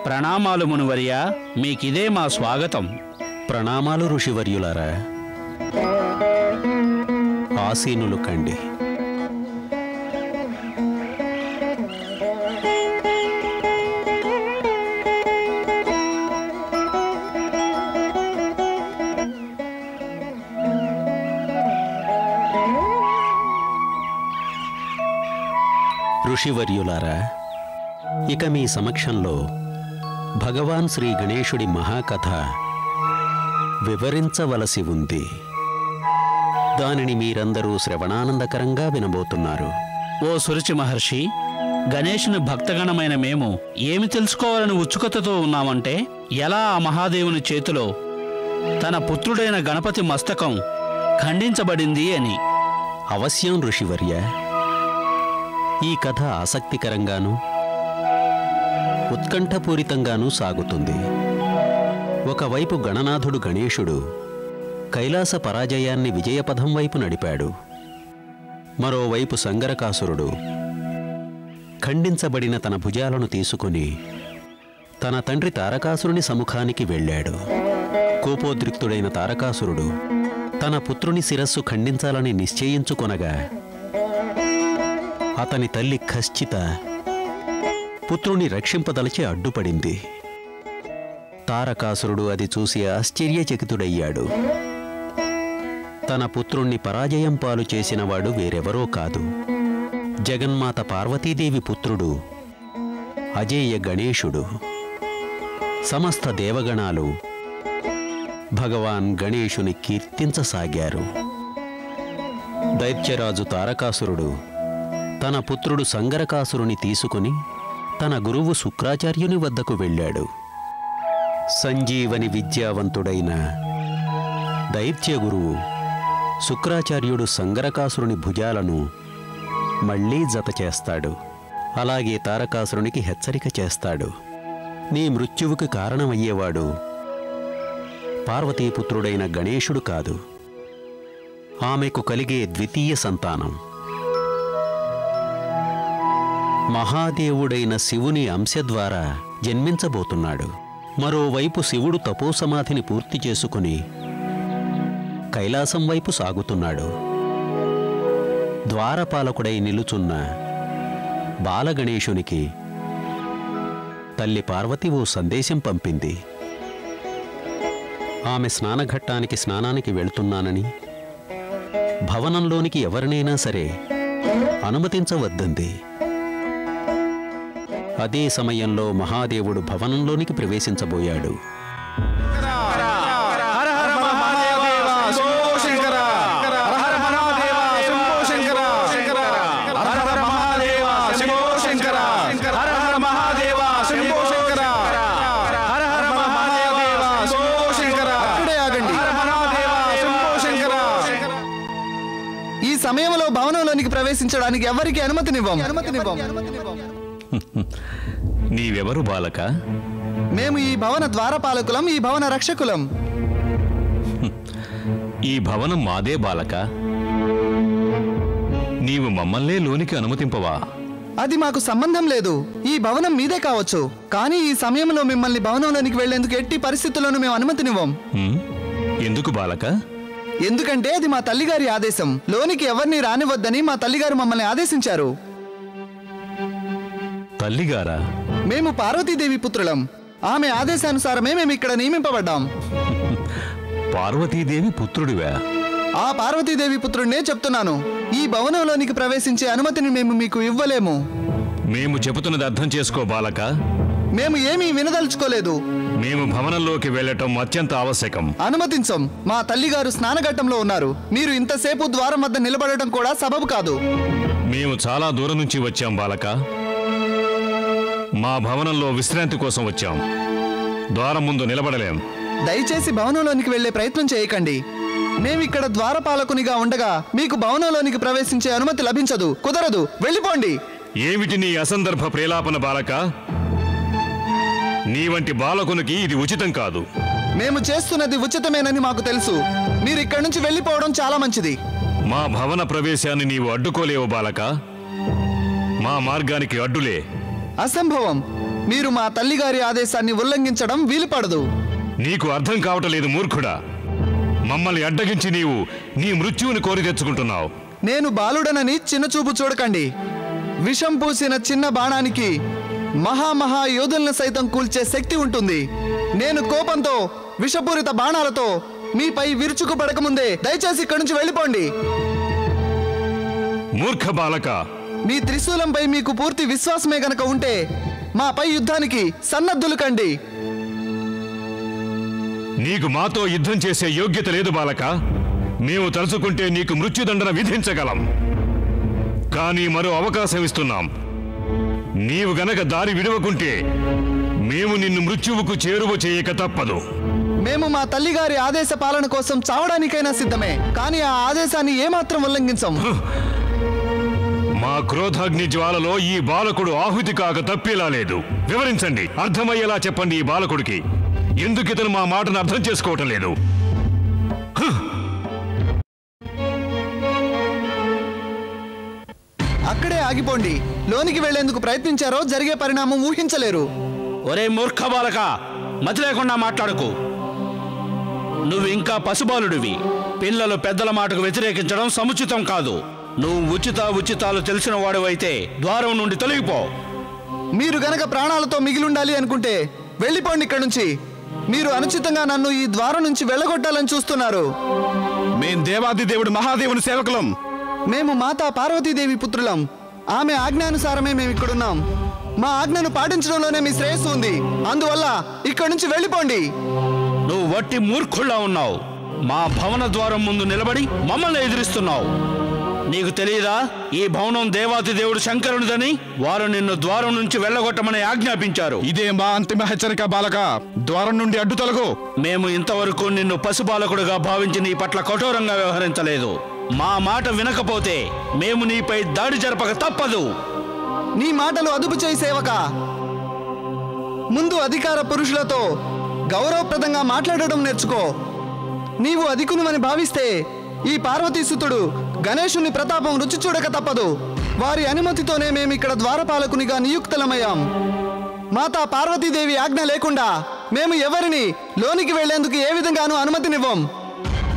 ప్రణామాలు మునివర్యా, మీకిదే మా స్వాగతం. ప్రణామాలు ఋషివర్యులారా, ఆసీనులు కండి. ఋషివర్యులారా, ఇక మీ సమక్షంలో భగవాన్ శ్రీ గణేశుడి మహాకథ వివరించవలసి ఉంది. దానిని మీరందరూ శ్రవణానందకరంగా వినబోతున్నారు. ఓ సురుచి మహర్షి, గణేశుని భక్తగణమైన మేము ఏమి తెలుసుకోవాలని ఉత్సుకతతో ఉన్నామంటే, ఎలా ఆ మహాదేవుని చేతిలో తన పుత్రుడైన గణపతి మస్తకం ఖండించబడింది అని. అవశ్యం ఋషివర్య, ఈ కథ ఆసక్తికరంగానూ ఉత్కంఠపూరితంగానూ సాగుతుంది. ఒకవైపు గణనాథుడు గణేశుడు కైలాస పరాజయాన్ని విజయపథం వైపు నడిపాడు. మరోవైపు సంగరకాసురుడు ఖండించబడిన తన భుజాలను తీసుకుని తన తండ్రి తారకాసురుని సముఖానికి వెళ్ళాడు. కోపోద్రిక్తుడైన తారకాసురుడు తన పుత్రుని శిరస్సు ఖండించాలని నిశ్చయించుకొనగా అతని తల్లి ఖశ్చిత పుత్రుని రక్షింపదలచి అడ్డుపడింది. తారకాసురుడు అది చూసి ఆశ్చర్యచకితుడయ్యాడు. తన పుత్రుణ్ణి పరాజయం పాలు చేసినవాడు వేరెవరో కాదు, జగన్మాత పార్వతీదేవి పుత్రుడు అజేయ గణేశుడు. సమస్త దేవగణాలు భగవాన్ గణేశుని కీర్తించసాగారు. దైత్యరాజు తారకాసురుడు తన పుత్రుడు సంగరకాసురుని తీసుకుని తన గురువు శుక్రాచార్యుని వద్దకు వెళ్ళాడు. సంజీవని విద్యావంతుడైన దైత్య గురువు శుక్రాచార్యుడు సంగరకాసురుని భుజాలను మళ్లీ జత చేస్తాడు. అలాగే తారకాసురునికి హెచ్చరిక చేస్తాడు, నీ మృత్యువుకి కారణమయ్యేవాడు పార్వతీపుత్రుడైన గణేశుడు కాదు, ఆమెకు కలిగే ద్వితీయ సంతానం మహాదేవుడైన శివుని అంశ ద్వారా జన్మించబోతున్నాడు. మరోవైపు శివుడు తపోసమాధిని పూర్తి చేసుకుని కైలాసం వైపు సాగుతున్నాడు. ద్వారపాలకుడై నిలుచున్న బాలగణేశునికి తల్లి పార్వతి ఓ సందేశం పంపింది. ఆమె స్నానఘట్టానికి స్నానానికి వెళుతున్నానని, భవనంలోనికి ఎవరినైనా సరే అనుమతించవద్దంది. అదే సమయంలో మహాదేవుడు భవనంలోనికి ప్రవేశించబోయాడు. ఈ సమయంలో భవనంలోనికి ప్రవేశించడానికి ఎవరికి అనుమతినివ్వం. నీవెవరు బాలక? మేము ఈ భవన ద్వారపాలకులం, ఈ భవన రక్షకులం. ఈ భవనం మాదే బాలక, నీవు మమ్మల్నే లోనికి అనుమతింపవా? అది మాకు సంబంధం లేదు. ఈ భవనం మీదే కావచ్చు, కానీ ఈ సమయంలో మిమ్మల్ని భవనంలోనికి వెళ్లేందుకు ఎట్టి పరిస్థితుల్లోనూ మేము అనుమతినివ్వం. ఎందుకు బాలక? ఎందుకంటే అది మా తల్లిగారి ఆదేశం. లోనికి ఎవరిని రానివద్దని మా తల్లిగారు మమ్మల్ని ఆదేశించారు. తల్లిగారా? మేము పార్వతీదేవి పుత్రులం. ఆమె ఆదేశానుసారమే మేము ఇక్కడ నియమింపబడ్డాం. పార్వతీదేవి పుత్రుడివా? ఆ పార్వతీదేవి పుత్రుడినే చెప్తున్నాను. ఈ భవనంలోనికి ప్రవేశించే అనుమతిని మేము మీకు ఇవ్వలేము. మేము చెబుతున్నది అర్థం చేసుకో బాలక. మేము ఏమీ వినదలుచుకోలేదు. మేము భవనంలోకి వెళ్ళటం అత్యంత ఆవశ్యకం. అనుమతించం. మా తల్లిగారు స్నానఘట్టంలో ఉన్నారు. మీరు ఇంతసేపు ద్వారం వద్ద నిలబడటం కూడా సబబు కాదు. మేము చాలా దూరం నుంచి వచ్చాం బాలక. మా భవనంలో విశ్రాంతి కోసం వచ్చాం. ద్వారం ముందు నిలబడలేం. దయచేసి భవనంలోనికి వెళ్లే ప్రయత్నం చేయకండి. మేమిక్కడ ద్వారపాలకునిగా ఉండగా మీకు భవనంలోనికి ప్రవేశించే అనుమతి లభించదు. కుదరదు. వెళ్ళిపోండి. ఏమిటి నీ అసందర్భ ప్రేలాపన బాలక? నీ వంటి బాలకునికి ఇది ఉచితం కాదు. మేము చేస్తున్నది ఉచితమేనని మాకు తెలుసు. మీరు ఇక్కడి నుంచి వెళ్ళిపోవడం చాలా మంచిది. మా భవన ప్రవేశాన్ని నీవు అడ్డుకోలేవు బాలక. మా మార్గానికి అడ్డులే. అసంభవం. మీరు మా తల్లిగారి ఆదేశాన్ని ఉల్లంఘించడం వీలుపడదు. నీకు అర్థం కావటలేదు మూర్ఖుడా. మమ్మల్ని అడ్డగించి నీవు నీ మృత్యువుని కోరి తెచ్చుకుంటున్నావు. నేను బాలుడనని చిన్నచూపు చూడకండి. విషం పూసిన చిన్న బాణానికి మహా యోధుల్ని సైతం కూల్చే శక్తి ఉంటుంది. నేను కోపంతో విషపూరిత బాణాలతో మీపై విరుచుకుపడకముందే దయచేసి ఇక్కడి నుంచి వెళ్ళిపోండి. మూర్ఖ బాలక, మీ త్రిశూలంపై మీకు పూర్తి విశ్వాసమే గనక ఉంటే మాపై యుద్ధానికి సన్నద్ధులు కండి. నీకు మాతో యుద్ధం చేసే యోగ్యత లేదు బాలక. మేము తలుచుకుంటే నీకు మృత్యుదండన విధించగలం. కానీ మరో అవకాశం ఇస్తున్నాం. నీవు గనక దారి విడవకుంటే మేము నిన్ను మృత్యువుకు చేరువ చేయక తప్పదు. మేము మా తల్లిగారి ఆదేశ పాలన కోసం చావడానికైనా సిద్ధమే. కానీ ఆ ఆదేశాన్ని ఏమాత్రం ఉల్లంఘించం. మా క్రోధాగ్ని జ్వాలలో ఈ బాలకుడు ఆహుతి కాక తప్పేలా లేదు. వివరించండి. అర్థమయ్యేలా చెప్పండి. ఈ బాలకుడికి ఎందుకు ఇతను మా మాటను అర్థం చేసుకోవటం లేదు? అక్కడే ఆగిపోండి. లోనికి వెళ్లేందుకు ప్రయత్నించారో జరిగే పరిణామం ఊహించలేరు. ఒరే మూర్ఖ బాలక, మతి లేకుండా మాట్లాడకు. నువ్వు ఇంకా పసిబాలుడివి. పిల్లలు పెద్దల మాటకు వ్యతిరేకించడం సముచితం కాదు. నువ్వు ఉచితాలు తెలిసిన వాడివైతే ద్వారం నుండి తొలగిపో. మీరు గనక ప్రాణాలతో మిగిలుండాలి అనుకుంటే వెళ్ళిపోండి ఇక్కడి నుంచి. మీరు అనుచితంగా నన్ను ఈ ద్వారం నుంచి వెళ్ళగొట్టాలని చూస్తున్నారు. మేం దేవాది దేవుడు మహాదేవుని సేవకులం. మేము మాతా పార్వతీదేవి పుత్రులం. ఆమె ఆజ్ఞానుసారమే మేము ఇక్కడున్నాం. మా ఆజ్ఞను పాటించడంలోనే మీ శ్రేయస్సు ఉంది. అందువల్ల ఇక్కడి నుంచి వెళ్ళిపోండి. నువ్వు వట్టి మూర్ఖుల్లా ఉన్నావు. మా భవన ద్వారం ముందు నిలబడి మమ్మల్ని ఎదిరిస్తున్నావు. నీకు తెలియదా ఈ భవనం దేవాతి దేవుడు శంకరునిదని? వారు నిన్ను ద్వారం నుంచి వెళ్ళగొట్టమని ఆజ్ఞాపించారు. ఇదే మా అంతిమ హెచ్చరిక బాలక. ద్వారం నుండి అడ్డు తొలగు. మేము ఇంతవరకు నిన్ను పసిబాలకుడుగా భావించి నీ పట్ల కఠోరంగా వ్యవహరించలేదు. మా మాట వినకపోతే మేము నీపై దాడి జరపక తప్పదు. నీ మాటలు అదుపు చేయి సేవక. ముందు అధికార పురుషులతో గౌరవప్రదంగా మాట్లాడడం నేర్చుకో. నీవు అధికునివని భావిస్తే ఈ పార్వతీసుతుడు గణేశుని ప్రతాపం రుచి చూడక తప్పదు. వారి అనుమతితోనే మేమిక్కడ ద్వారపాలకునిగా నియుక్తులమయ్యాం. మాతా పార్వతీదేవి ఆజ్ఞ లేకుండా మేము ఎవరిని లోనికి వెళ్లేందుకు ఏ విధంగానూ అనుమతినివ్వం.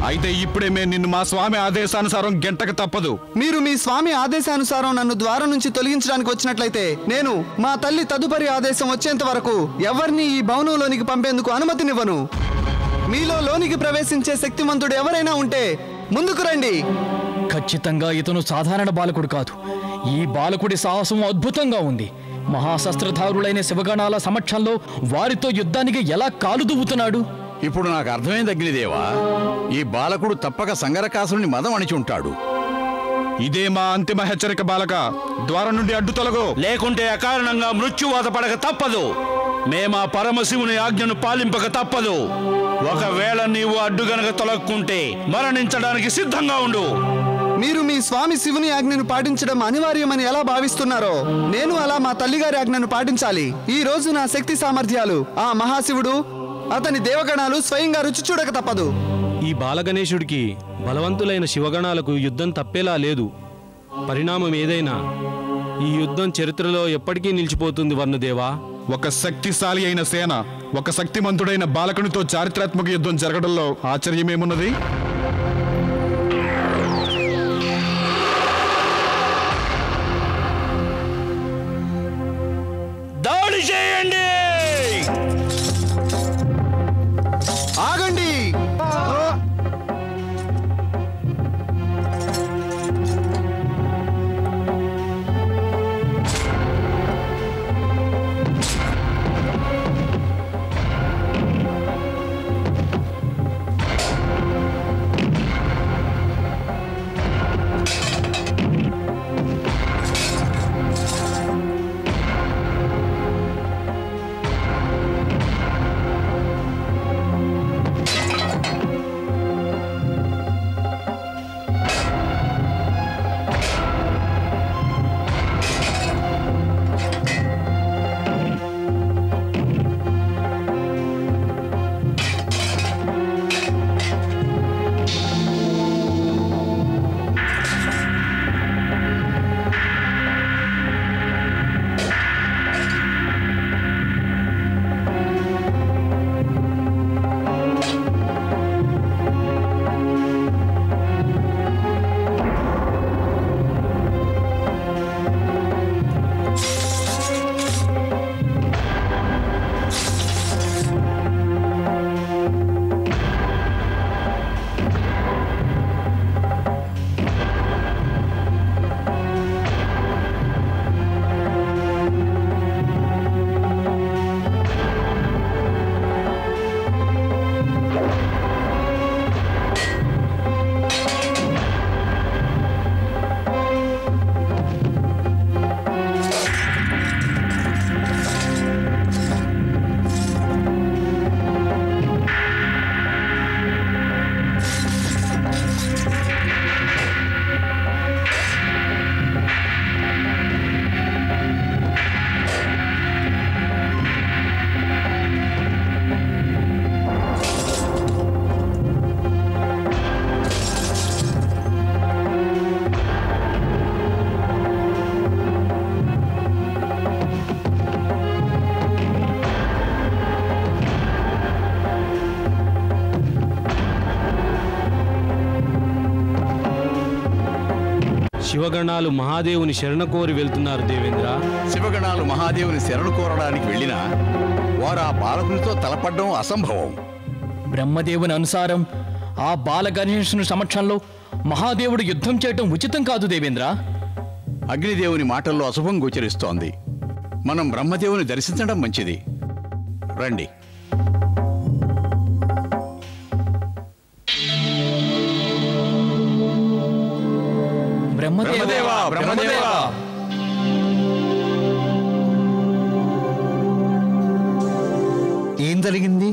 అయితే ఇప్పుడే మేము నిన్ను మా స్వామి ఆదేశానుసారం గెంటక తప్పదు. మీరు మీ స్వామి ఆదేశానుసారం నన్ను ద్వారం నుంచి తొలగించడానికి వచ్చినట్లయితే నేను మా తల్లి తదుపరి ఆదేశం వచ్చేంత వరకు ఎవరిని ఈ భవనంలోనికి పంపేందుకు అనుమతినివ్వను. మీలో లోనికి ప్రవేశించే శక్తిమంతుడు ఎవరైనా ఉంటే ముందుకు రండి. ఖచ్చితంగా ఇతను సాధారణ బాలకుడు కాదు. ఈ బాలకుడి సాహసం అద్భుతంగా ఉంది. మహాశస్త్రధారులైన శివగణాల సమక్షంలో వారితో యుద్ధానికి ఎలా కాలు దువ్వుతున్నాడు. ఇప్పుడు నాకు అర్థమైంది అగ్నిదేవా. ఈ బాలకుడు తప్పక సంగరకాసుని మదం అణిచి ఉంటాడు. ఇదే మా అంతిమ హెచ్చరిక బాలక. ద్వారం నుండి అడ్డు తొలగు. లేకుంటే అకారణంగా మృత్యువాత పడక తప్పదు. మేమా పరమశివుని ఆజ్ఞను పాలింపక తప్పదు. ఒకవేళ నీవు అడ్డు గనక తొలక్కుంటే మరణించడానికి సిద్ధంగా ఉండు. మీరు మీ స్వామి శివుని ఆజ్ఞను పాటించడం అనివార్యమని ఎలా భావిస్తున్నారో నేను అలా మా తల్లిగారి ఆజ్ఞను పాటించాలి. ఈ రోజు నా శక్తి సామర్థ్యాలు ఆ మహాశివుడు అతని దేవగణాలు స్వయంగా రుచి చూడక తప్పదు. ఈ బాలగణేశుడికి బలవంతులైన శివగణాలకు యుద్ధం తప్పేలా లేదు. పరిణామం ఏదైనా ఈ యుద్ధం చరిత్రలో ఎప్పటికీ నిలిచిపోతుంది వర్ణదేవా. ఒక శక్తిశాలి అయిన సేన ఒక శక్తిమంతుడైన బాలకునితో చారిత్రాత్మక యుద్ధం జరగడంలో ఆశ్చర్యమేమున్నది? దాడి చేయండి. ఆగండి. శివగణాలు మహాదేవుని శరణ కోరి వెళ్తున్నారు దేవేంద్ర. శివగణాలు మహాదేవుని శరణు కోరడానికి వెళ్ళినా వారు ఆ బాలకునితో తలపడడం అసంభవం. బ్రహ్మదేవుని అనుసారం ఆ బాలగణేశుని సమక్షంలో మహాదేవుడు యుద్ధం చేయటం ఉచితం కాదు దేవేంద్ర. అగ్నిదేవుని మాటల్లో అశుభం గోచరిస్తోంది. మనం బ్రహ్మదేవుని దర్శించడం మంచిది. రండి. బ్రహ్మదేవా, బ్రహ్మదేవా. ఏం జరిగింది?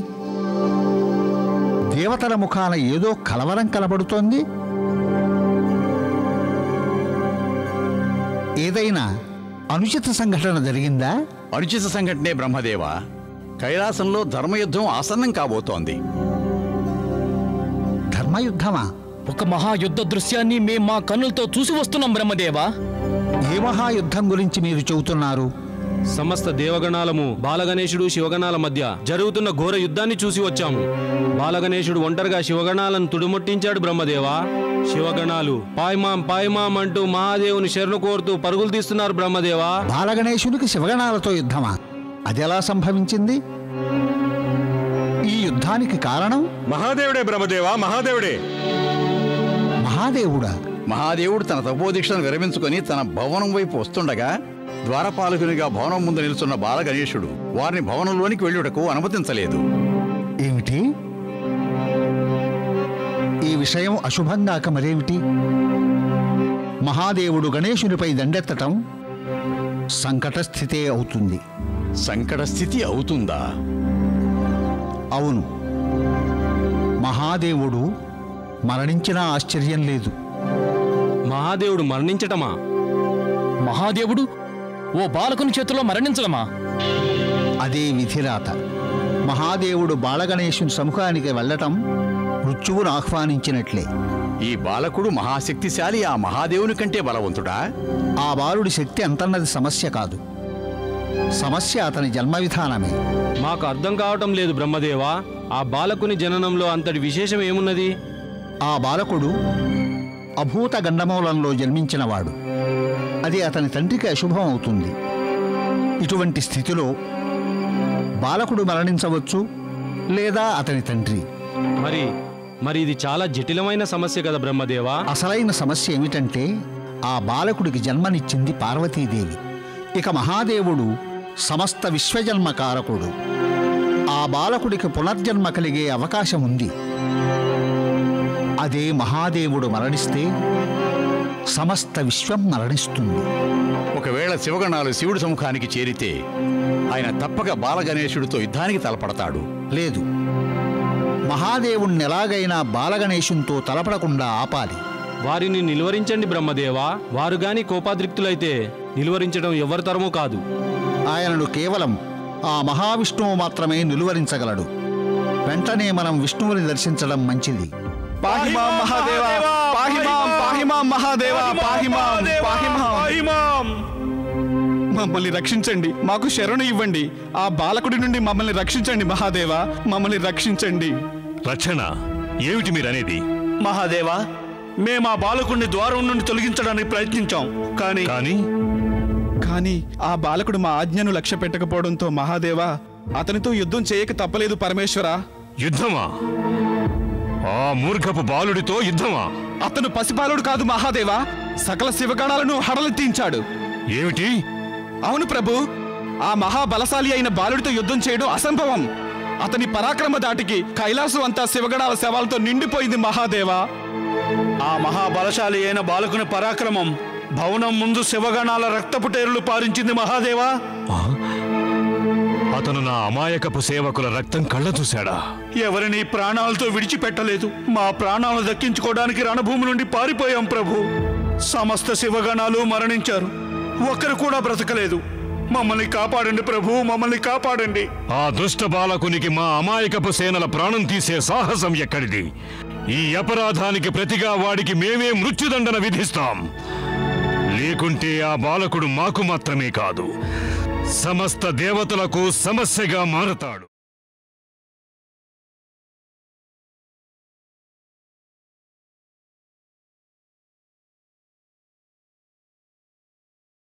దేవతల ముఖాన ఏదో కలవరం కనబడుతోంది. ఏదైనా అనుచిత సంఘటన జరిగిందా? అనుచిత సంఘటనే బ్రహ్మదేవ. కైలాసంలో ధర్మయుద్ధం ఆసన్నం కాబోతోంది. ధర్మయుద్ధమా? ఒక మహాయుద్ధ దృశ్యాన్ని మేం మా కన్నులతో చూసి వస్తున్నాం బ్రహ్మదేవా. ఏ మహాయుద్ధం గురించి మీరు చెబుతున్నారు? సమస్త దేవగణాలము బాలగణేశుడు శివగణాల మధ్య జరుగుతున్న ఘోర యుద్ధాన్ని చూసి వచ్చాము. బాలగణేశుడు ఒంటరిగా శివగణాలను తుడుముట్టించాడు బ్రహ్మదేవా. శివగణాలు పాయమాం పాయమాం అంటూ మహాదేవుని శరణు కోరుతూ పరుగులు తీస్తున్నారు బ్రహ్మదేవా. బాలగణేశునికి శివగణాలతో యుద్ధమా? అదెలా సంభవించింది? ఈ యుద్ధానికి కారణం మహాదేవుడే బ్రహ్మదేవా, మహాదేవుడే. మహాదేవుడా? మహాదేవుడు తన తపోదీక్షను విరమించుకొని తన భవనం వైపు వస్తుండగా ద్వారపాలకునిగా భవనం ముందు నిలుచున్న బాలగణేశుడు వారిని భవనంలోనికి వెళ్ళుటకు అనుమతించలేదు. ఏమిటి? ఈ విషయం అశుభంగాక మరేమిటి? మహాదేవుడు గణేశునిపై దండెత్తటం సంకటస్థితే అవుతుంది. సంకట స్థితి అవుతుందా? అవును. మహాదేవుడు మరణించినా ఆశ్చర్యం లేదు. మహాదేవుడు మరణించటమా? మహాదేవుడు ఓ బాలకుని చేతిలో మరణించడమా? అదే విధిరాత. మహాదేవుడు బాలగణేశుని సముఖానికి వెళ్ళటం మృత్యువును ఆహ్వానించినట్లే. ఈ బాలకుడు మహాశక్తిశాలి ఆ మహాదేవుని కంటే బలవంతుడా? ఆ బాలుడి శక్తి అంతన్నది సమస్య కాదు. సమస్య అతని జన్మ విధానమే. మాకు అర్థం కావటం లేదు బ్రహ్మదేవా. ఆ బాలకుని జననంలో అంతటి విశేషం ఏమున్నది? ఆ బాలకుడు అభూత గండమూలంలో జన్మించినవాడు. అది అతని తండ్రికి అశుభం అవుతుంది. ఇటువంటి స్థితిలో బాలకుడు మరణించవచ్చు, లేదా అతని తండ్రి. మరి ఇది చాలా జటిలమైన సమస్య కదా బ్రహ్మదేవా. అసలైన సమస్య ఏమిటంటే ఆ బాలకుడికి జన్మనిచ్చింది పార్వతీదేవి. ఇక మహాదేవుడు సమస్త విశ్వజన్మ కారకుడు. ఆ బాలకుడికి పునర్జన్మ కలిగే అవకాశం ఉంది. అదే మహాదేవుడు మరణిస్తే సమస్త విశ్వం మరణిస్తుంది. ఒకవేళ శివగణాలు శివుడి సముఖానికి చేరితే ఆయన తప్పక బాలగణేశుడితో యుద్ధానికి తలపడతాడు. లేదు, మహాదేవుణ్ణి ఎలాగైనా బాలగణేశునితో తలపడకుండా ఆపాలి. వారిని నిలువరించండి బ్రహ్మదేవా. వారు గాని కోపాద్రిక్తులైతే నిలువరించడం ఎవరి తరమూ కాదు. ఆయనను కేవలం ఆ మహావిష్ణువు మాత్రమే నిలువరించగలడు. వెంటనే మనం విష్ణువుని దర్శించడం మంచిది. పాహిమాం మహాదేవా, పాహిమాం, పాహిమాం మహాదేవా, పాహిమాం, పాహిమాం. మమ్మల్ని రక్షించండి, మాకు శరణు ఇవ్వండి. ఆ బాలకుడి నుండి మమ్మల్ని రక్షించండి మహాదేవా, మమ్మల్ని రక్షించండి. రక్షణ ఏమిటి మీరనేది? మహాదేవా, మేము ఆ బాలకుడిని ద్వారం నుండి తొలగించడానికి ప్రయత్నించాం. కానీ ఆ బాలకుడు మా ఆజ్ఞను లక్ష్య పెట్టకపోవడంతో మహాదేవా అతనితో యుద్ధం చేయక తప్పలేదు పరమేశ్వర. యుద్ధమా? ఆ మూర్ఖపు బాలుడితో యుద్ధమా? అతను పసిబాలుడు కాదు మహాదేవా, సకల శివగణాలను హడలెత్తించాడు. ఏమిటి? అవును ప్రభు, ఆ మహాబలశాలి అయిన బాలుడితో యుద్ధం చేయడం అసంభవం. అతని పరాక్రమ దాటికి కైలాసం అంతా శివగణాల శవాలతో నిండిపోయింది మహాదేవా. ఆ మహాబలశాలి అయిన బాలకుని పరాక్రమం భవనం ముందు శివగణాల రక్తపుటేరులు పారించింది మహాదేవా. అతను నా అమాయకపు సేవకుల రక్తం కళ్ళ చూశాడా? ఎవరిని ప్రాణాలతో విడిచిపెట్టలేదు. మా ప్రాణాలను దక్కించుకోవడానికి రణభూమి నుండి పారిపోయాం ప్రభు. సమస్త శివగణాలు మరణించారు, ఒక్కరు కూడా బ్రతకలేదు. మమ్మల్ని కాపాడండి ప్రభు, మమ్మల్ని కాపాడండి. ఆ దుష్ట బాలకునికి మా అమాయకపు సేనల ప్రాణం తీసే సాహసం ఎక్కడిది? ఈ అపరాధానికి ప్రతిగా వాడికి మేమే మృత్యుదండన విధిస్తాం. లేకుంటే ఆ బాలకుడు మాకు మాత్రమే కాదు, సమస్త దేవతలకు సమస్యగా మారతాడు.